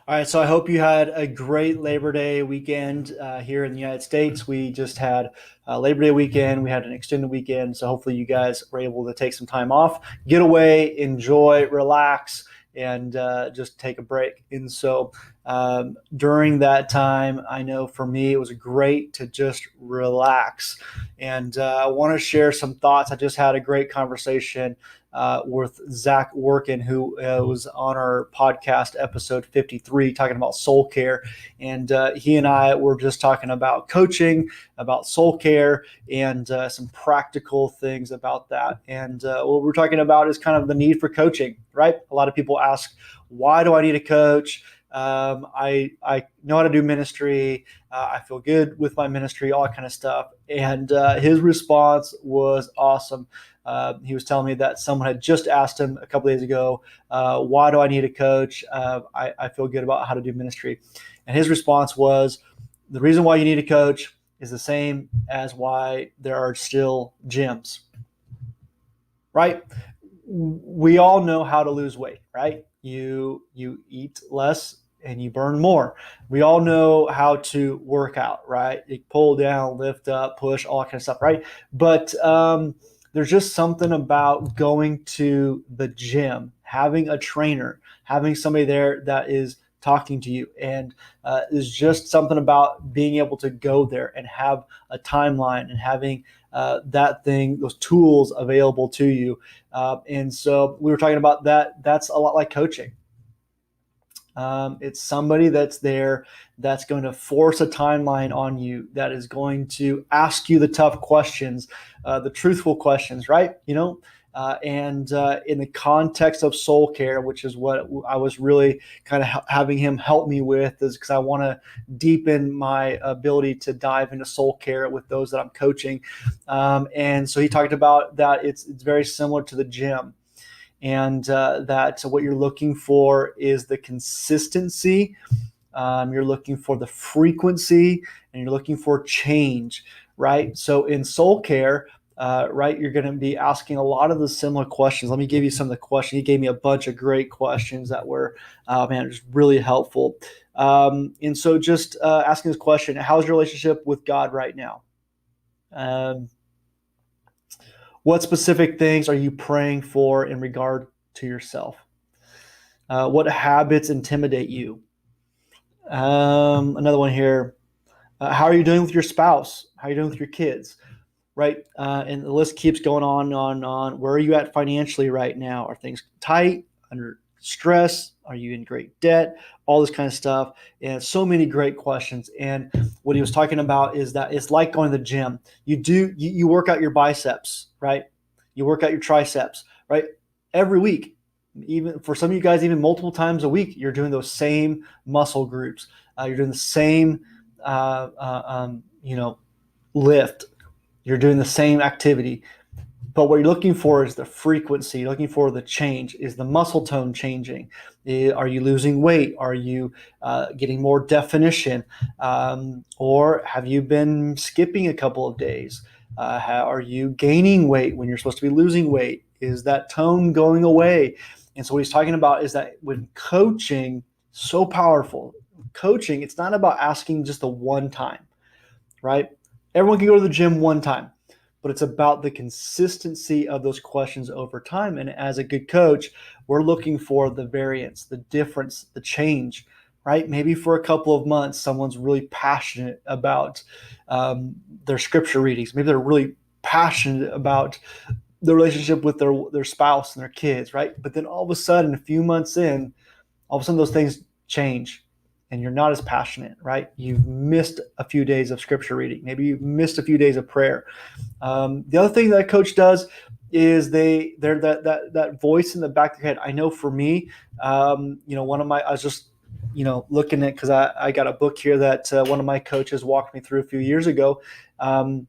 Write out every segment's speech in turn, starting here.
All right, so I hope you had a great Labor Day weekend here in the United States. We just had Labor Day weekend. We had an extended weekend, so hopefully you guys were able to take some time off, get away, enjoy, relax, and just take a break. And so during that time, I know for me it was great to just relax. And I want to share some thoughts. I just had a great conversation with Zach Workin, who was on our podcast episode 53, talking about soul care. And he and I were just talking about coaching, about soul care, and some practical things about that. And what we're talking about is kind of the need for coaching, right? A lot of people ask, why do I need a coach? I know how to do ministry. I feel good with my ministry, all that kind of stuff. And his response was awesome. He was telling me that someone had just asked him a couple days ago, why do I need a coach? I feel good about how to do ministry. And his response was, the reason why you need a coach is the same as why there are still gyms, right? We all know how to lose weight, right? You eat less and you burn more. We all know how to work out, right? You pull down, lift up, push, all that kind of stuff, right? But there's just something about going to the gym, having a trainer, having somebody there that is talking to you, and there's just something about being able to go there and have a timeline and having those tools available to you. And so we were talking about that. That's a lot like coaching. It's somebody that's there that's going to force a timeline on you, that is going to ask you the tough questions, the truthful questions, right? And in the context of soul care, which is what I was really kind of having him help me with, is because I want to deepen my ability to dive into soul care with those that I'm coaching. And so he talked about that it's very similar to the gym, and that what you're looking for is the consistency. You're looking for the frequency, and you're looking for change, right? So in soul care, right, you're going to be asking a lot of the similar questions. Let me give you some of the questions. He gave me a bunch of great questions that were, just really helpful. And so just asking this question: how's your relationship with God right now? Um, what specific things are you praying for in regard to yourself? What habits intimidate you? Another one here. How are you doing with your spouse? How are you doing with your kids? Right? And the list keeps going on and on and on. Where are you at financially right now? Are things tight, under stress? Are you in great debt? All this kind of stuff. And so many great questions. And what he was talking about is that it's like going to the gym. You work out your biceps, right? You work out your triceps, right? Every week. Even for some of you guys, even multiple times a week, you're doing those same muscle groups. You're doing the same, lift. You're doing the same activity. But what you're looking for is the frequency. You're looking for the change. Is the muscle tone changing? Are you losing weight? Are you getting more definition? Or have you been skipping a couple of days? Are you gaining weight when you're supposed to be losing weight? Is that tone going away? And so what he's talking about is that when coaching, so powerful. Coaching, it's not about asking just the one time, right? Everyone can go to the gym one time, but it's about the consistency of those questions over time. And as a good coach, we're looking for the variance, the difference, the change, right? Maybe for a couple of months, someone's really passionate about their scripture readings. Maybe they're really passionate about the relationship with their spouse and their kids, right? But then all of a sudden, a few months in, all of a sudden those things change and you're not as passionate, right? You've missed a few days of scripture reading. Maybe you've missed a few days of prayer. The other thing that a coach does is they're that voice in the back of their head. I know for me, I was just, looking at, because I got a book here that one of my coaches walked me through a few years ago. And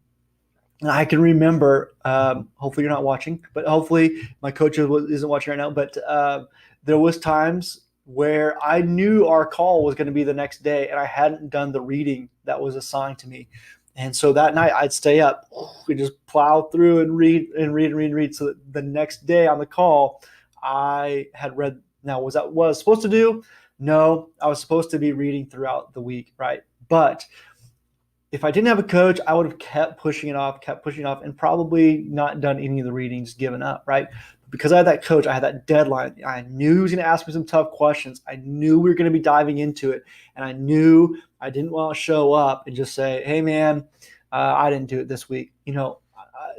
I can remember, hopefully you're not watching, but hopefully my coach isn't watching right now, but there was times where I knew our call was going to be the next day and I hadn't done the reading that was assigned to me. And so that night I'd stay up and just plow through and read and read and read and read. So that the next day on the call, I had read. Now, was that what I was supposed to do? No, I was supposed to be reading throughout the week, right? But if I didn't have a coach, I would have kept pushing it off, and probably not done any of the readings, given up, right? Because I had that coach, I had that deadline. I knew he was going to ask me some tough questions. I knew we were going to be diving into it. And I knew I didn't want to show up and just say, hey, man, I didn't do it this week.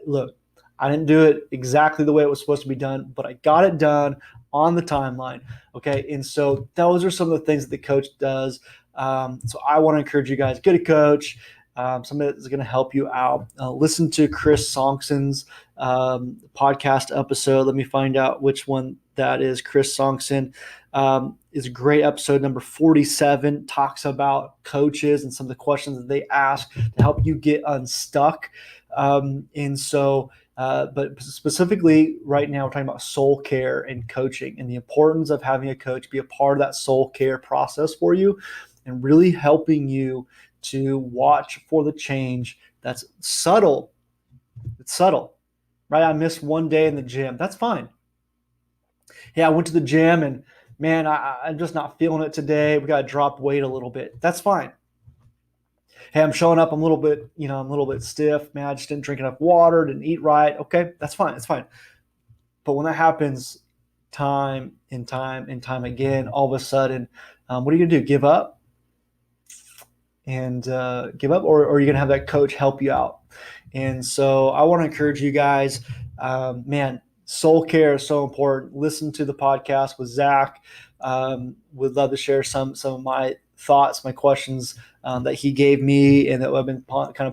Look, I didn't do it exactly the way it was supposed to be done, but I got it done on the timeline. Okay. And so those are some of the things that the coach does. So I want to encourage you guys, get a coach. Somebody that's going to help you out. Listen to Chris Songson's podcast episode. Let me find out which one that is. Chris Songson is a great episode. Number 47 talks about coaches and some of the questions that they ask to help you get unstuck. But specifically right now, we're talking about soul care and coaching and the importance of having a coach be a part of that soul care process for you and really helping you to watch for the change that's subtle. It's subtle, right? I missed one day in the gym. That's fine. Yeah, I went to the gym and man, I'm just not feeling it today. We got to drop weight a little bit. That's fine. Hey, I'm showing up. I'm a little bit stiff. Man, I just didn't drink enough water, didn't eat right. Okay, that's fine. It's fine. But when that happens time and time and time again, all of a sudden, what are you going to do? Give up? And give up, or are you going to have that coach help you out? And so I want to encourage you guys, man, soul care is so important. Listen to the podcast with Zach. Would love to share some of my thoughts, my questions that he gave me and that I've been kind of